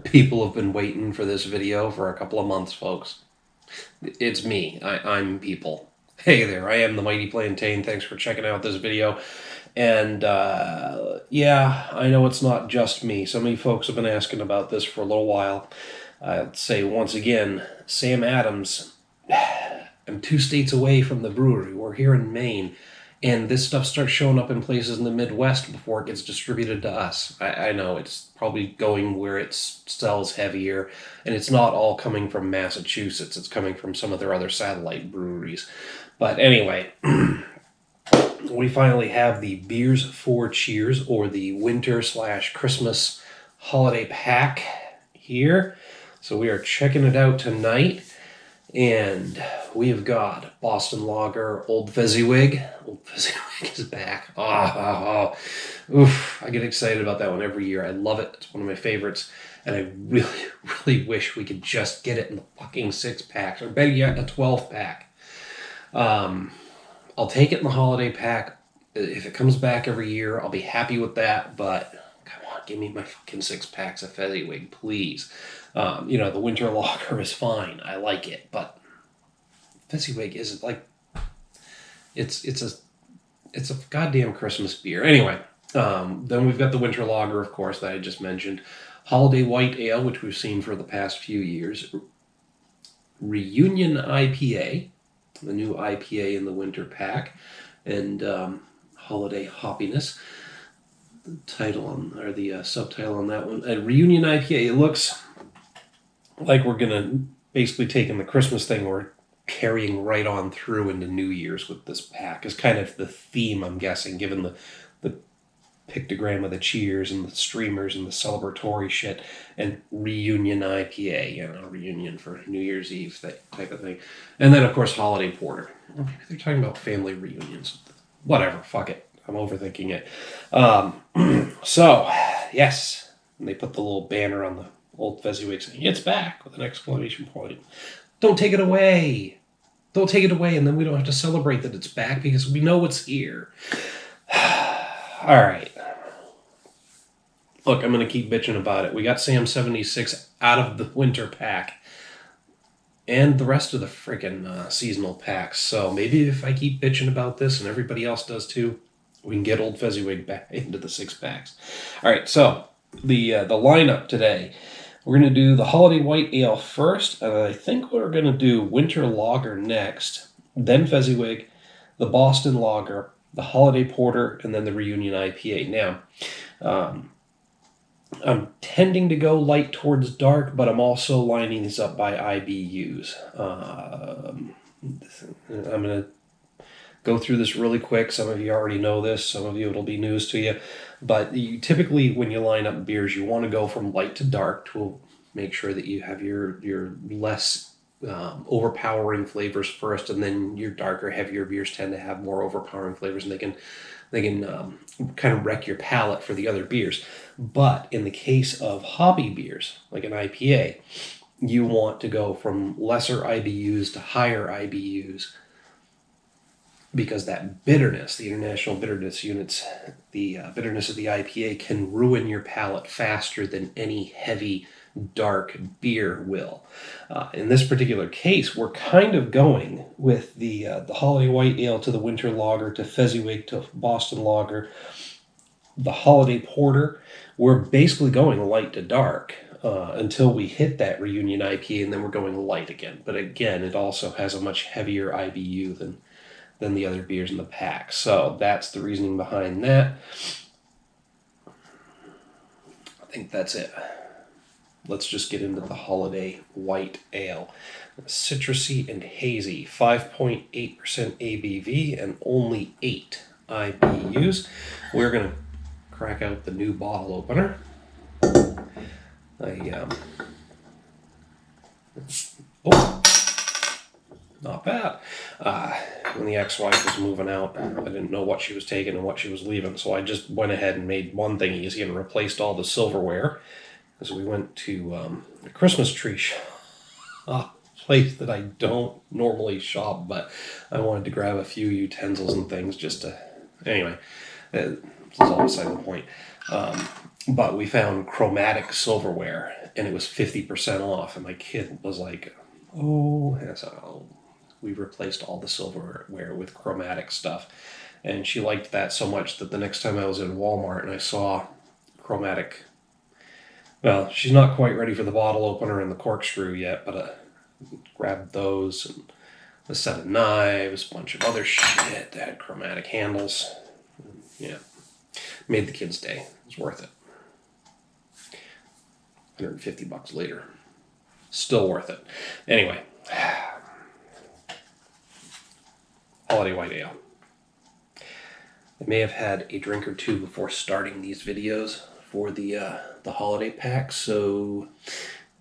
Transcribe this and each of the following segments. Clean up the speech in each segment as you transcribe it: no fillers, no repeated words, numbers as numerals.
People have been waiting for this video for a couple of months, folks. It's me. I'm people. Hey there, I am the Mighty Plantain. Thanks for checking out this video. And yeah, I know it's not just me. So many folks have been asking about this for a little while. I'd say once again, Sam Adams. I'm 2 states away from the brewery. We're here in Maine. And this stuff starts showing up in places in the Midwest before it gets distributed to us. I know it's probably going where it sells heavier, and it's not all coming from Massachusetts. It's coming from some of their other satellite breweries. But anyway, we finally have the Beers for Cheers, or the Winter/Christmas Holiday Pack here. So we are checking it out tonight. And we have got Boston Lager, Old Fezziwig. Old Fezziwig is back. Oof, I get excited about that one every year. I love it. It's one of my favorites. And I really, really wish we could just get it in the fucking 6-packs, or better yet, a 12-pack. I'll take it in the holiday pack. If it comes back every year, I'll be happy with that. But come on, give me my fucking 6-packs of Fezziwig, please. The winter lager is fine. I like it, but Fezziwig isn't like it's a goddamn Christmas beer. Anyway, then we've got the winter lager, of course, that I just mentioned. Holiday White Ale, which we've seen for the past few years. Reunion IPA, the new IPA in the winter pack, and Holiday Hoppiness. The title on, or the subtitle on that one, a Reunion IPA. It looks like we're gonna basically taking the Christmas thing, we're carrying right on through into New Year's with this pack is kind of the theme, I'm guessing, given the pictogram of the cheers and the streamers and the celebratory shit, and Reunion IPA, reunion for New Year's Eve, that type of thing. And then of course Holiday Porter. Maybe they're talking about family reunions. Whatever, fuck it. I'm overthinking it. So, yes, and they put the little banner on the Old Fezziwig saying, "It's back," with an exclamation point. Don't take it away. Don't take it away, and then we don't have to celebrate that it's back because we know it's here. All right. Look, I'm going to keep bitching about it. We got Sam 76 out of the winter pack and the rest of the freaking seasonal packs. So maybe if I keep bitching about this and everybody else does too, we can get Old Fezziwig back into the 6-packs. All right, so the lineup today. We're going to do the Holiday White Ale first, and I think we're going to do Winter Lager next, then Fezziwig, the Boston Lager, the Holiday Porter, and then the Reunion IPA. Now, I'm tending to go light towards dark, but I'm also lining these up by IBUs. I'm going to go through this really quick. Some of you already know this. Some of you, it'll be news to you. But you typically, when you line up beers, you want to go from light to dark to make sure that you have your less overpowering flavors first, and then your darker, heavier beers tend to have more overpowering flavors, and they can kind of wreck your palate for the other beers. But in the case of hobby beers, like an IPA, you want to go from lesser IBUs to higher IBUs, because that bitterness, the international bitterness units, the bitterness of the IPA can ruin your palate faster than any heavy, dark beer will. In this particular case, we're kind of going with the Holiday White Ale to the Winter Lager to Fezziwig to Boston Lager, the Holiday Porter. We're basically going light to dark until we hit that Reunion IPA, and then we're going light again. But again, it also has a much heavier IBU than the other beers in the pack. So that's the reasoning behind that. I think that's it. Let's just get into the Holiday White Ale. Citrusy and hazy, 5.8% ABV and only 8 IBUs. We're going to crack out the new bottle opener. Not bad. When the ex-wife was moving out, I didn't know what she was taking and what she was leaving, so I just went ahead and made one thing easy and replaced all the silverware. Because we went to a Christmas tree shop, place that I don't normally shop, but I wanted to grab a few utensils and things just to... Anyway, it's all beside the point. But we found chromatic silverware, and it was 50% off. And my kid was like, "Oh," and so we replaced all the silverware with chromatic stuff. And she liked that so much that the next time I was in Walmart and I saw chromatic, well, she's not quite ready for the bottle opener and the corkscrew yet, but grabbed those and a set of knives, a bunch of other shit that had chromatic handles. Yeah, made the kids' day. It was worth it. $150 later. Still worth it. Anyway, holiday white ale. I may have had a drink or two before starting these videos for the holiday pack, so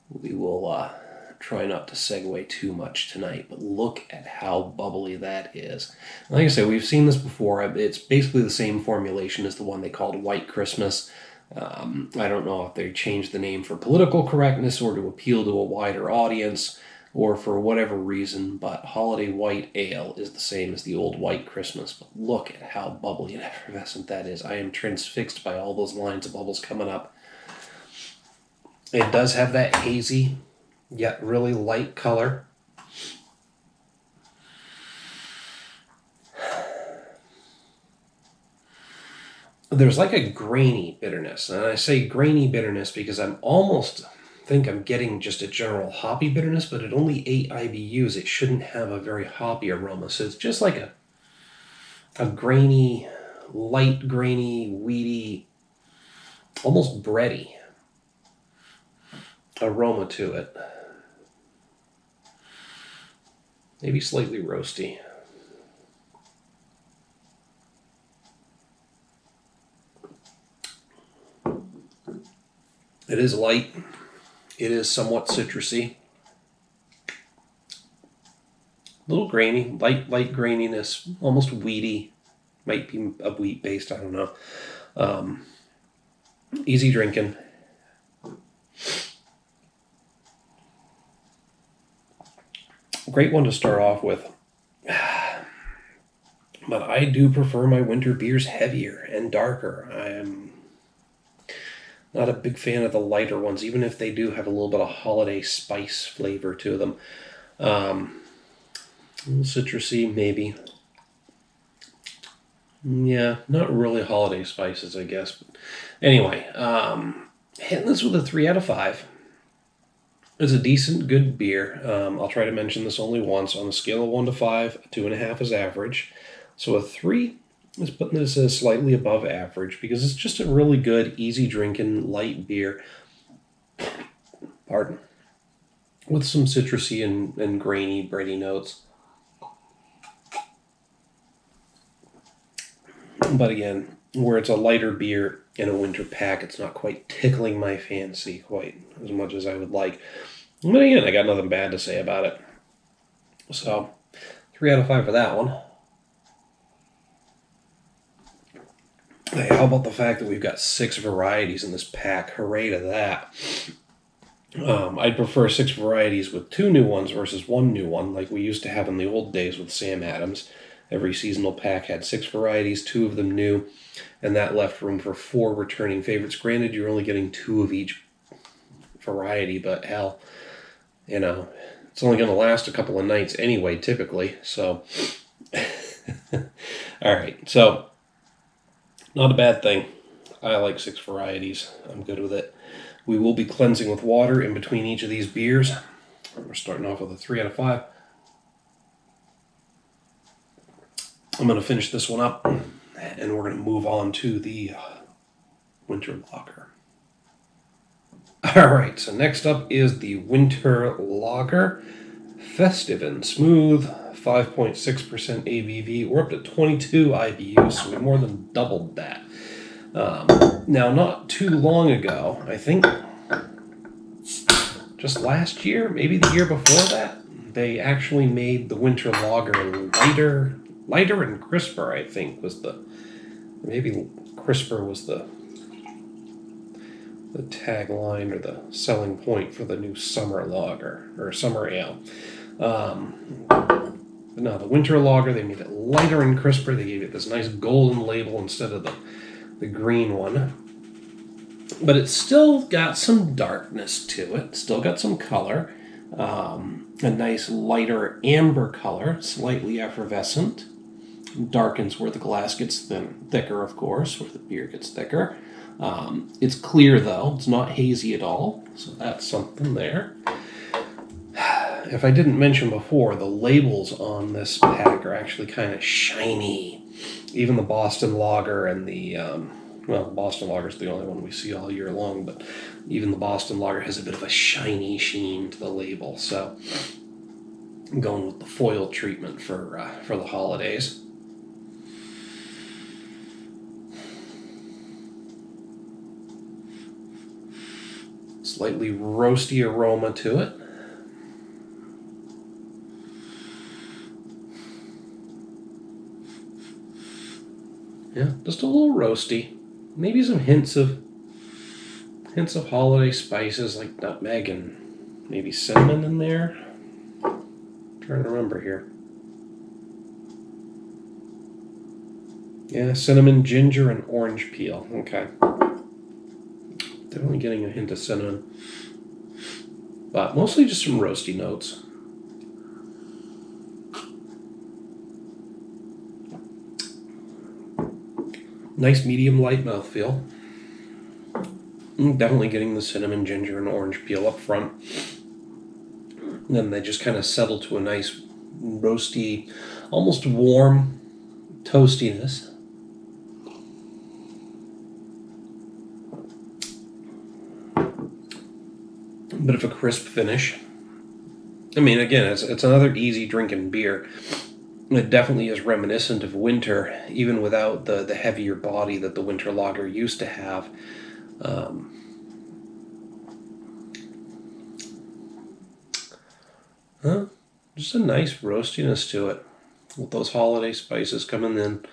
we will try not to segue too much tonight. But look at how bubbly that is. Like I said, we've seen this before. It's basically the same formulation as the one they called White Christmas. I don't know if they changed the name for political correctness or to appeal to a wider audience or for whatever reason, but Holiday White Ale is the same as the old White Christmas. But look at how bubbly and effervescent that is. I am transfixed by all those lines of bubbles coming up. It does have that hazy, yet really light color. There's like a grainy bitterness, and I say grainy bitterness because I'm almost think I'm getting just a general hoppy bitterness, but at only 8 IBUs, it shouldn't have a very hoppy aroma. So it's just like a grainy, light grainy, weedy, almost bready aroma to it. Maybe slightly roasty. It is light. It is somewhat citrusy. A little grainy, light graininess, almost weedy. Might be a wheat based, I don't know. Easy drinking. Great one to start off with. But I do prefer my winter beers heavier and darker. I am not a big fan of the lighter ones, even if they do have a little bit of holiday spice flavor to them. A little citrusy, maybe. Yeah, not really holiday spices, I guess. But anyway, hitting this with a 3 out of 5. It's a decent, good beer. I'll try to mention this only once. On a scale of 1 to 5, a 2.5 is average. So a 3 is putting this as slightly above average because it's just a really good, easy drinking, light beer. Pardon. With some citrusy and grainy, bready notes. But again, where it's a lighter beer in a winter pack, it's not quite tickling my fancy quite as much as I would like. But again, I got nothing bad to say about it. So, 3 out of 5 for that one. Hey, how about the fact that we've got 6 varieties in this pack? Hooray to that. I'd prefer 6 varieties with 2 new ones versus 1 new one, like we used to have in the old days with Sam Adams. Every seasonal pack had 6 varieties, 2 of them new, and that left room for 4 returning favorites. Granted, you're only getting 2 of each variety, but hell, it's only going to last a couple of nights anyway, typically. So, all right, so not a bad thing. I like 6 varieties. I'm good with it. We will be cleansing with water in between each of these beers. We're starting off with a 3 out of 5. I'm going to finish this one up, and we're going to move on to the winter lager. All right, so next up is the winter lager. Festive and smooth, 5.6% ABV. We're up to 22 IBUs, so we more than doubled that. Now, not too long ago, I think just last year, maybe the year before that, they actually made the winter lager lighter and crisper, I think, maybe crisper was the tagline or the selling point for the new summer lager, or summer ale. But no, the winter lager, they made it lighter and crisper. They gave it this nice golden label instead of the green one. but it's still got some darkness to it. Still got some color. A nice lighter amber color, slightly effervescent. Darkens where the glass gets thicker, of course, where the beer gets thicker. It's clear, though. It's not hazy at all, so that's something there. If I didn't mention before, the labels on this pack are actually kind of shiny. Even the Boston Lager and the, Boston Lager is the only one we see all year long, but even the Boston Lager has a bit of a shiny sheen to the label. So I'm going with the foil treatment for the holidays. Slightly roasty aroma to it. Yeah, just a little roasty. Maybe some hints of holiday spices like nutmeg and maybe cinnamon in there. I'm trying to remember here. Yeah, cinnamon, ginger, and orange peel. Okay. Definitely getting a hint of cinnamon. But mostly just some roasty notes. Nice medium light mouthfeel. Definitely getting the cinnamon, ginger, and orange peel up front. And then they just kind of settle to a nice roasty, almost warm toastiness. A bit of a crisp finish. I mean, again, it's another easy drinking beer. It definitely is reminiscent of winter, even without the heavier body that the winter lager used to have. Just a nice roastiness to it, with those holiday spices coming in.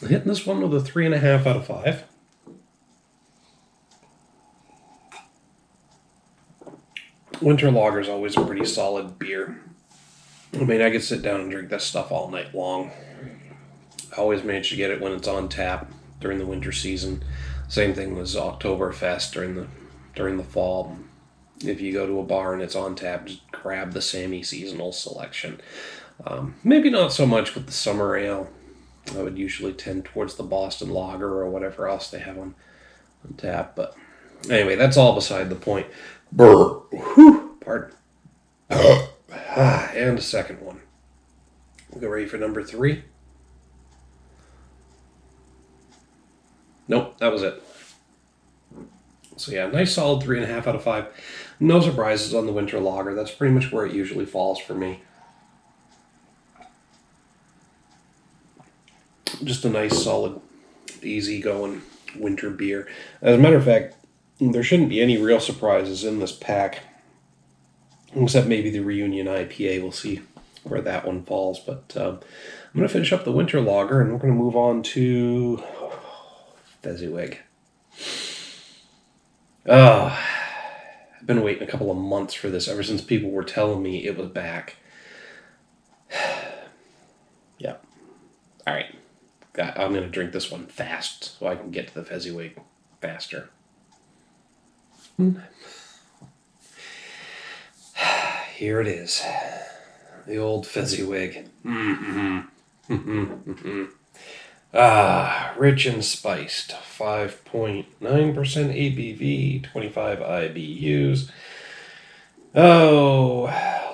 Hitting this one with a 3.5 out of 5. Winter lager is always a pretty solid beer. I mean, I could sit down and drink this stuff all night long. I always manage to get it when it's on tap during the winter season. Same thing with Oktoberfest during the fall. If you go to a bar and it's on tap, just grab the semi-seasonal selection. Maybe not so much with the summer ale. I would usually tend towards the Boston Lager or whatever else they have on tap. But anyway, that's all beside the point. Brr. Whew. Pardon. And a second one. We'll go ready for number 3. Nope, that was it. So yeah, nice solid 3.5 out of 5. No surprises on the winter lager. That's pretty much where it usually falls for me. Just a nice, solid, easy-going winter beer. As a matter of fact, there shouldn't be any real surprises in this pack, except maybe the Reunion IPA. We'll see where that one falls. But I'm going to finish up the winter lager, and we're going to move on to Fezziwig. I've been waiting a couple of months for this, ever since people were telling me it was back. Yeah. All right. I'm going to drink this one fast so I can get to the Fezziwig faster. Here it is. The old Fezziwig. Rich and spiced. 5.9% ABV, 25 IBUs. Oh,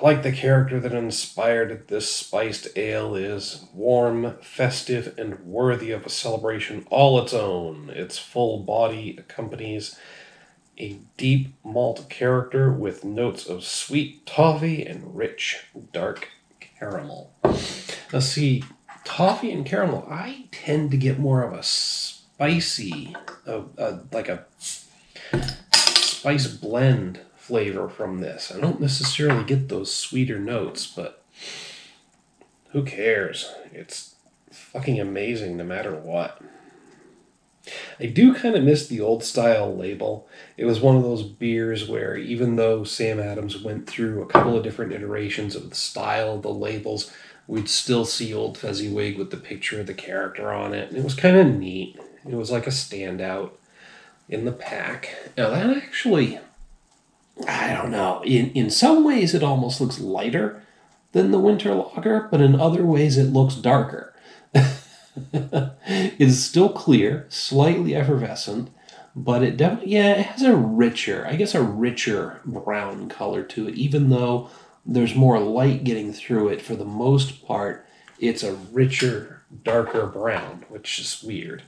like the character that inspired this spiced ale is warm, festive, and worthy of a celebration all its own. Its full body accompanies a deep malt character with notes of sweet toffee and rich dark caramel. Now see, toffee and caramel, I tend to get more of a spicy, like a spice blend flavor from this. I don't necessarily get those sweeter notes, but who cares? It's fucking amazing no matter what. I do kind of miss the old style label. It was one of those beers where even though Sam Adams went through a couple of different iterations of the style of the labels, we'd still see old Fezziwig with the picture of the character on it. And it was kind of neat. It was like a standout in the pack. Now that actually, I don't know. In some ways, it almost looks lighter than the winter lager, but in other ways, it looks darker. It's still clear, slightly effervescent, but it definitely, yeah, it has a richer brown color to it, even though there's more light getting through it. For the most part, it's a richer, darker brown, which is weird.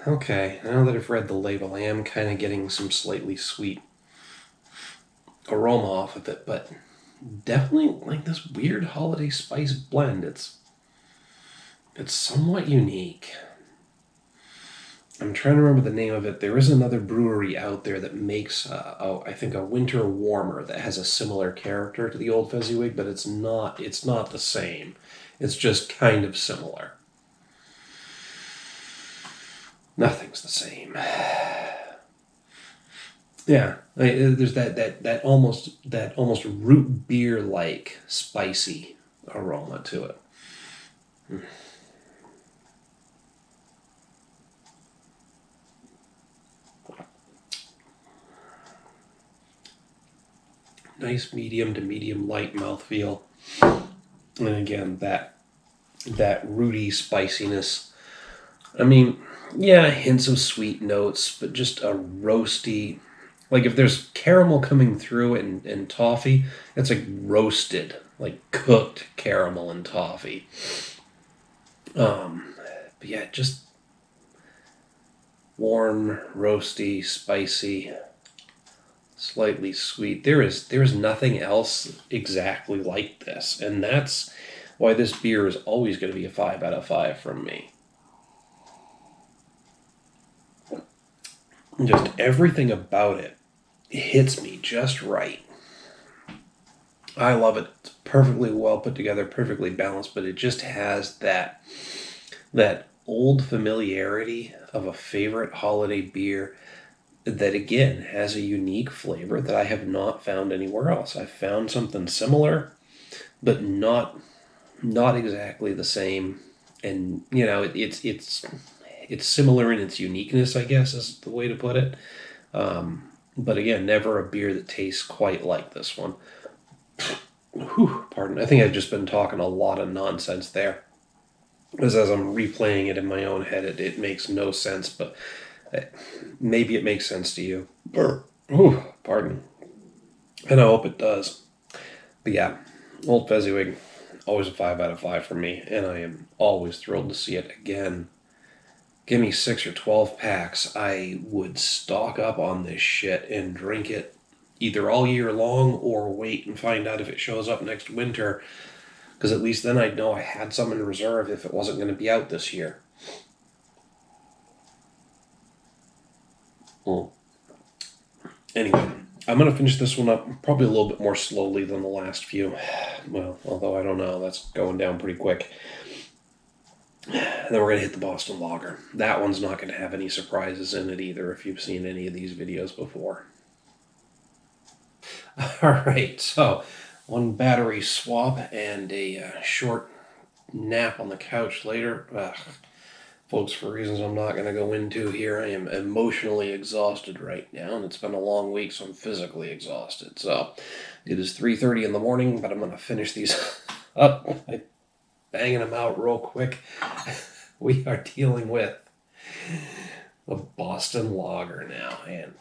Okay, now that I've read the label, I am kind of getting some slightly sweet aroma off of it, but definitely like this weird holiday spice blend. It's somewhat unique. I'm trying to remember the name of it. There is another brewery out there that makes, I think, a winter warmer that has a similar character to the old Fezziwig, but it's not the same. It's just kind of similar. Nothing's the same. Yeah, there's that almost root beer like spicy aroma to it. Nice medium to medium light mouthfeel, and again that rooty spiciness. I mean, yeah, hints of sweet notes, but just a roasty. Like if there's caramel coming through and toffee, it's like roasted, like cooked caramel and toffee. But yeah, just warm, roasty, spicy, slightly sweet. There is nothing else exactly like this, and that's why this beer is always going to be a 5 out of 5 from me. Just everything about it hits me just right. I love it. It's perfectly well put together, perfectly balanced, but it just has that old familiarity of a favorite holiday beer that again has a unique flavor that I have not found anywhere else. I've found something similar, but not exactly the same. And you know, it's similar in its uniqueness, I guess is the way to put it. But again, never a beer that tastes quite like this one. Whew, pardon. I think I've just been talking a lot of nonsense there. Because as I'm replaying it in my own head, it makes no sense, but maybe it makes sense to you. Whew, pardon. And I hope it does. But yeah, Old Fezziwig, always a 5 out of 5 for me, and I am always thrilled to see it again. Give me 6 or 12 packs, I would stock up on this shit and drink it either all year long or wait and find out if it shows up next winter, because at least then I'd know I had some in reserve if it wasn't going to be out this year. Anyway, I'm going to finish this one up probably a little bit more slowly than the last few. Well, although I don't know, that's going down pretty quick. Then we're going to hit the Boston Lager. That one's not going to have any surprises in it either if you've seen any of these videos before. Alright, so one battery swap and a short nap on the couch later. Folks, for reasons I'm not going to go into here, I am emotionally exhausted right now, and it's been a long week, so I'm physically exhausted. So it is 3:30 in the morning, but I'm going to finish these up by banging them out real quick. We are dealing with the Boston Lager now, and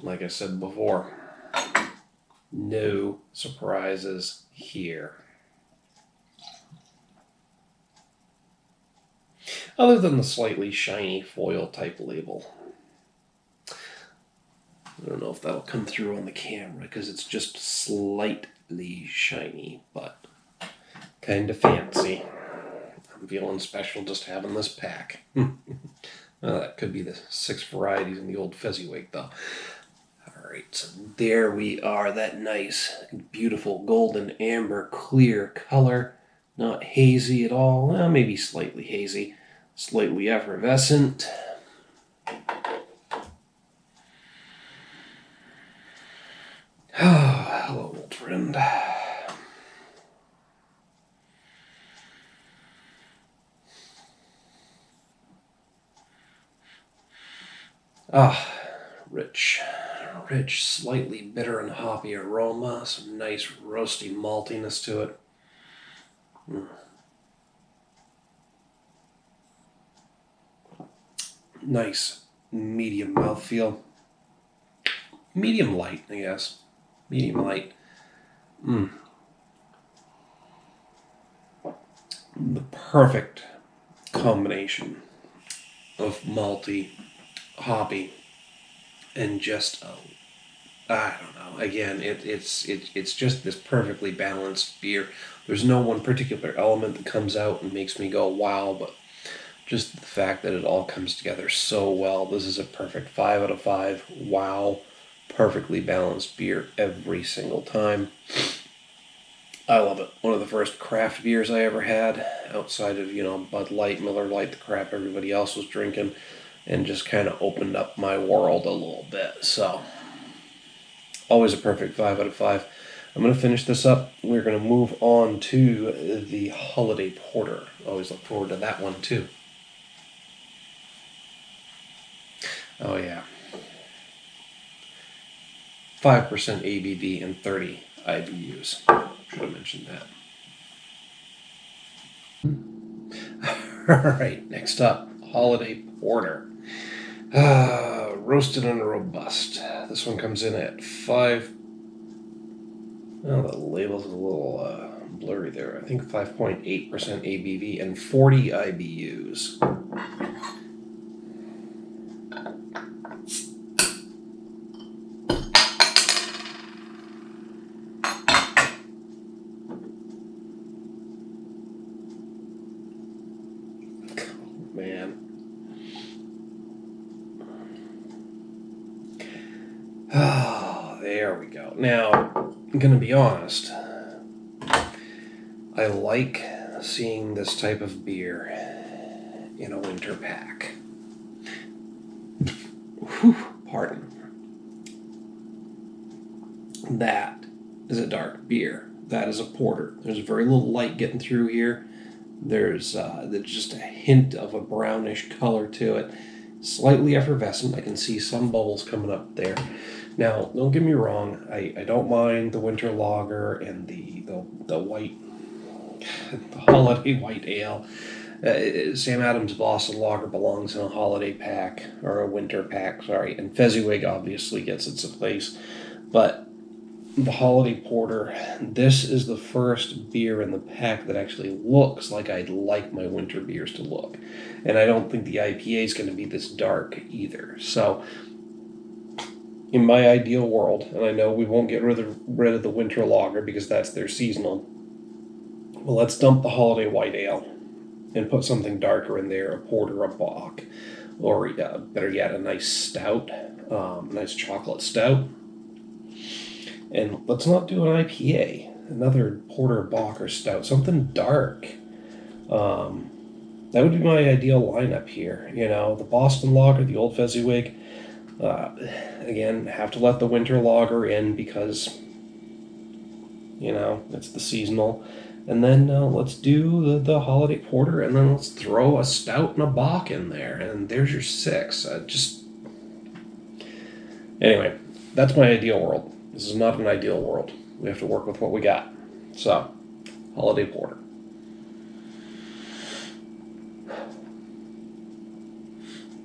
like I said before, no surprises here. Other than the slightly shiny foil type label. I don't know if that'll come through on the camera because it's just slightly shiny, but kind of fancy. I'm feeling special just having this pack. Well, that could be the 6 varieties in the old Fezziwig, though. Alright, so there we are. That nice, beautiful golden amber clear color. Not hazy at all. Well, maybe slightly hazy. Slightly effervescent. opened. Ah, rich, slightly bitter and hoppy aroma, some nice roasty maltiness to it. Nice medium mouthfeel. Medium light, I guess. Medium light. The perfect combination of malty, hoppy, and just I don't know. Again, it's just this perfectly balanced beer. There's no one particular element that comes out and makes me go wow, but just the fact that it all comes together so well. This is a perfect 5 out of 5. Wow. Perfectly balanced beer every single time. I love it. One of the first craft beers I ever had, outside of, Bud Light, Miller Lite, the crap everybody else was drinking, and just kind of opened up my world a little bit. So, always a perfect 5 out of 5. I'm going to finish this up. We're going to move on to the Holiday Porter. Always look forward to that one, too. Oh, yeah. 5% ABV and 30 IBUs. Should have mentioned that. Alright, next up, Holiday Porter. Roasted and robust. This one comes in at 5. Well, the label's a little blurry there. I think 5.8% ABV and 40 IBUs. Man. Oh, there we go. Now, I'm going to be honest. I like seeing this type of beer in a winter pack. Whew, pardon. That is a dark beer. That is a porter. There's very little light getting through here. There's just a hint of a brownish color to it. Slightly effervescent. I can see some bubbles coming up there. Now, don't get me wrong. I don't mind the winter lager and the white, the holiday white ale. Sam Adams Boston Lager belongs in a holiday pack, or a winter pack, sorry. And Fezziwig obviously gets its place. But the Holiday Porter, this is the first beer in the pack that actually looks like I'd like my winter beers to look. And I don't think the IPA is going to be this dark either. So, in my ideal world, and I know we won't get rid of the winter lager because that's their seasonal, well, let's dump the Holiday White Ale and put something darker in there, a porter, a bock, or better yet, a nice stout, nice chocolate stout. And let's not do an IPA, another porter, bock, or stout, something dark. That would be my ideal lineup here. The Boston Lager, the old Fezziwig. Again, have to let the winter lager in because, it's the seasonal. And then let's do the Holiday Porter, and then let's throw a stout and a bock in there. And there's your 6. Anyway, that's my ideal world. This is not an ideal world. We have to work with what we got. So, Holiday Porter.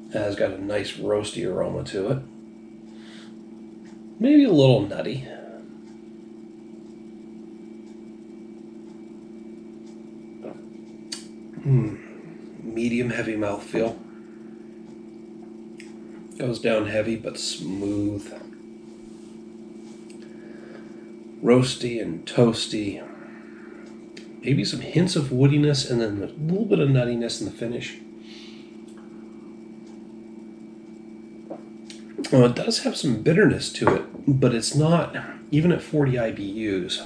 It has got a nice roasty aroma to it. Maybe a little nutty. Medium heavy mouthfeel. Goes down heavy but smooth. Roasty and toasty. Maybe some hints of woodiness and then a little bit of nuttiness in the finish. Well, it does have some bitterness to it, but it's not, even at 40 IBUs,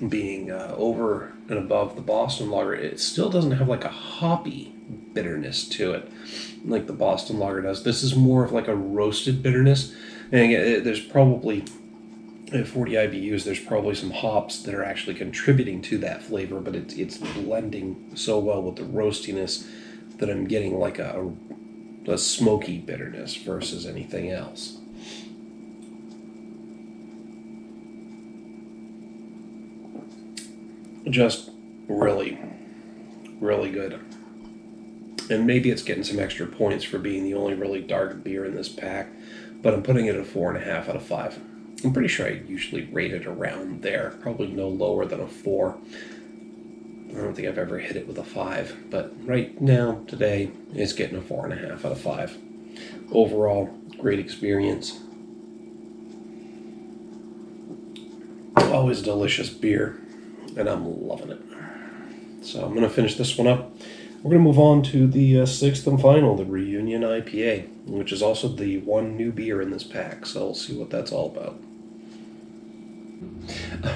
being over and above the Boston Lager, it still doesn't have like a hoppy bitterness to it like the Boston Lager does. This is more of like a roasted bitterness. And again, there's probably At 40 IBUs, there's probably some hops that are actually contributing to that flavor, but it's blending so well with the roastiness that I'm getting like a smoky bitterness versus anything else. Just really, really good. And maybe it's getting some extra points for being the only really dark beer in this pack, but I'm putting it at a 4.5 out of 5. I'm pretty sure I usually rate it around there, probably no lower than a 4. I don't think I've ever hit it with a 5, but right now, today, it's getting a 4.5 out of 5. Overall, great experience. Always delicious beer, and I'm loving it. So I'm going to finish this one up. We're going to move on to the sixth and final, the Reunion IPA, which is also the one new beer in this pack, so we'll see what that's all about.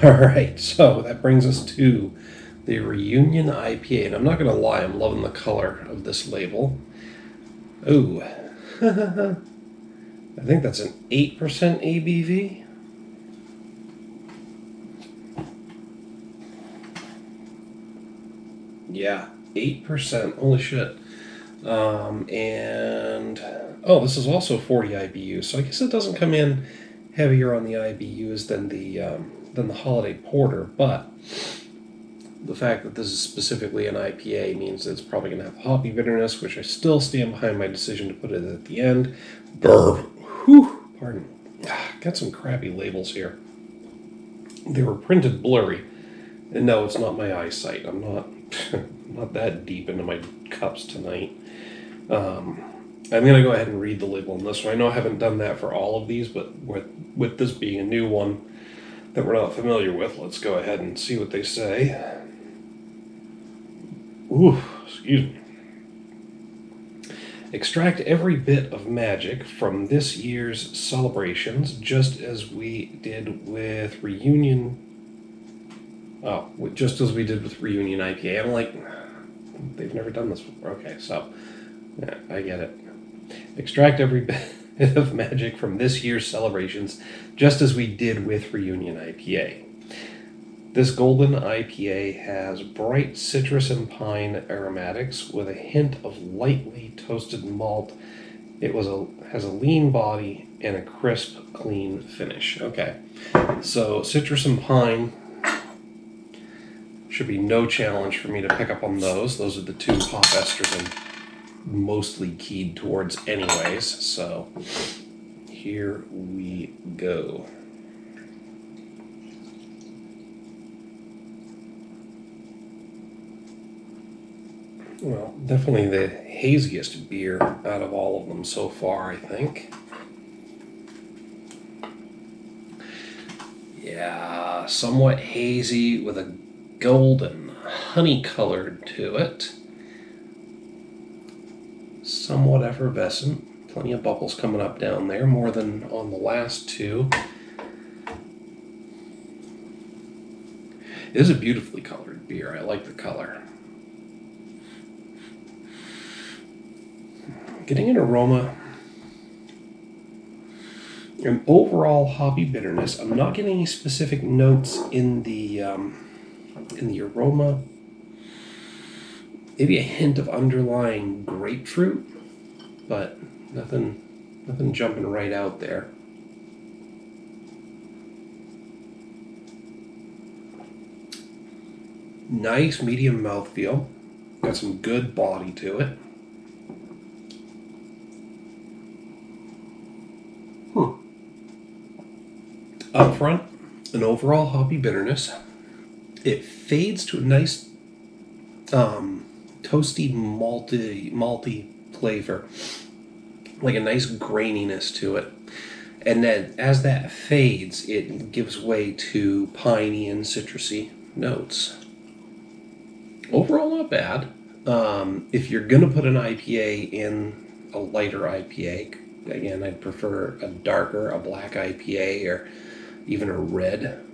Alright, so that brings us to the Reunion IPA, and I'm not going to lie, I'm loving the color of this label. Ooh, I think that's an 8% ABV. Yeah, 8%. Holy shit. And oh, this is also 40 IBUs, so I guess it doesn't come in heavier on the IBUs than the Holiday Porter, but the fact that this is specifically an IPA means that it's probably going to have hoppy bitterness, which I still stand behind my decision to put it at the end. Whew, pardon. Got some crappy labels here. They were printed blurry. And no, it's not my eyesight. I'm not that deep into my cups tonight. I'm going to go ahead and read the label on this one. I know I haven't done that for all of these, but with this being a new one that we're not familiar with, let's go ahead and see what they say. Ooh, excuse me. Extract every bit of magic from this year's celebrations, just as we did with Reunion. Oh, just as we did with Reunion IPA. I'm like, they've never done this before. Okay, so yeah, I get it. Extract every bit of magic from this year's celebrations, just as we did with Reunion IPA. This golden IPA has bright citrus and pine aromatics with a hint of lightly toasted malt. It has a lean body and a crisp, clean finish. Okay, so citrus and pine should be no challenge for me to pick up on those. Those are the two hop esters I'm mostly keyed towards anyways. So here we go. Well, definitely the haziest beer out of all of them so far, I think. Yeah, somewhat hazy with a golden honey colored to it. Somewhat effervescent. Plenty of bubbles coming up down there, more than on the last two. It is a beautifully colored beer. I like the color. Getting an aroma, an overall hoppy bitterness. I'm not getting any specific notes in the aroma. Maybe a hint of underlying grapefruit, but nothing jumping right out there. Nice medium mouthfeel. Got some good body to it. Up front, an overall hoppy bitterness. It fades to a nice toasty, malty flavor, like a nice graininess to it. And then as that fades, it gives way to piney and citrusy notes. Overall, not bad. If you're going to put an IPA in a lighter IPA, again, I'd prefer a black IPA, or even a red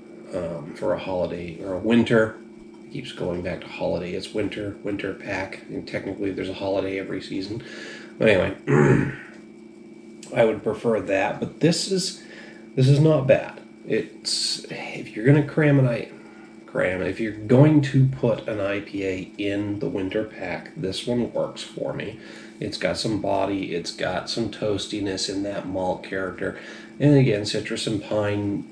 for a holiday or a winter. It keeps going back to holiday. It's winter pack, and technically there's a holiday every season. But anyway, I would prefer that. But this is not bad. It's if you're gonna if you're going to put an IPA in the winter pack, this one works for me. It's got some body, it's got some toastiness in that malt character, and again, citrus and pine.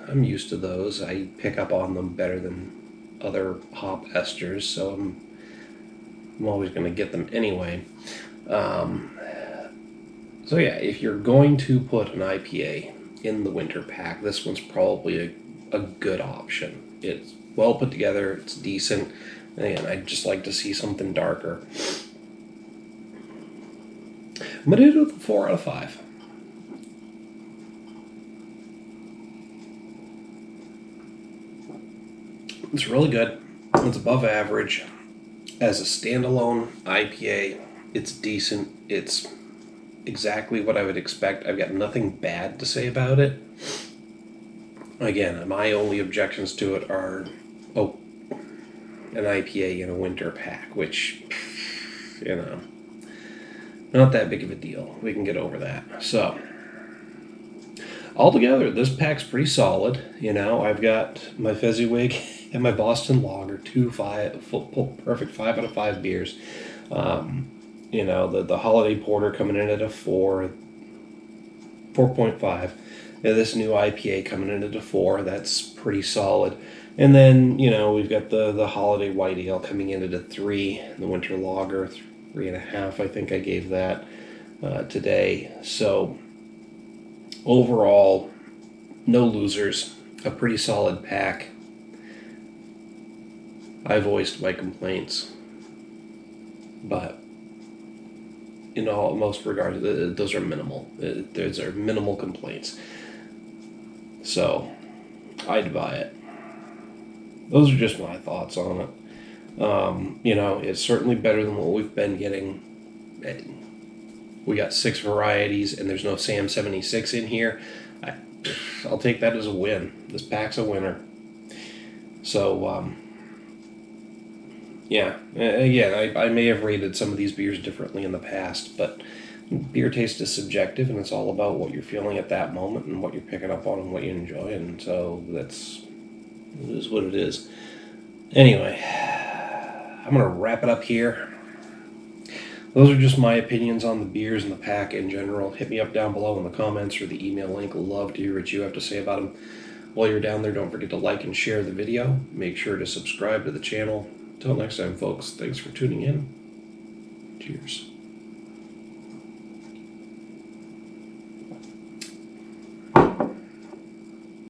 I'm used to those. I pick up on them better than other hop esters, so I'm always going to get them anyway. So yeah, if you're going to put an IPA in the winter pack, this one's probably a good option. It's well put together, it's decent, and I'd just like to see something darker. I'm going to do it with a 4 out of 5. It's really good. It's above average. As a standalone IPA, it's decent. It's exactly what I would expect. I've got nothing bad to say about it. Again, my only objections to it are, an IPA in a winter pack, which, not that big of a deal. We can get over that. So, altogether, this pack's pretty solid. I've got my Fezziwig and my Boston Lager, perfect 5 out of 5 beers. The holiday porter coming in at a 4.5. This new IPA coming in at a 4. That's pretty solid. And then, we've got the holiday white ale coming in at a 3. The winter lager, 3.5. I think I gave that today. So overall, no losers. A pretty solid pack. I voiced my complaints, but in most regards, those are minimal. Those are minimal complaints. So I'd buy it. Those are just my thoughts on it. It's certainly better than what we've been getting. We got 6 varieties, and there's no Sam 76 in here. I'll take that as a win. This pack's a winner. So, yeah. Again, I may have rated some of these beers differently in the past, but beer taste is subjective, and it's all about what you're feeling at that moment and what you're picking up on and what you enjoy. And so it is what it is. Anyway, I'm going to wrap it up here. Those are just my opinions on the beers and the pack in general. Hit me up down below in the comments or the email link. Love to hear what you have to say about them. While you're down there, don't forget to like and share the video. Make sure to subscribe to the channel. Until next time, folks, thanks for tuning in. Cheers.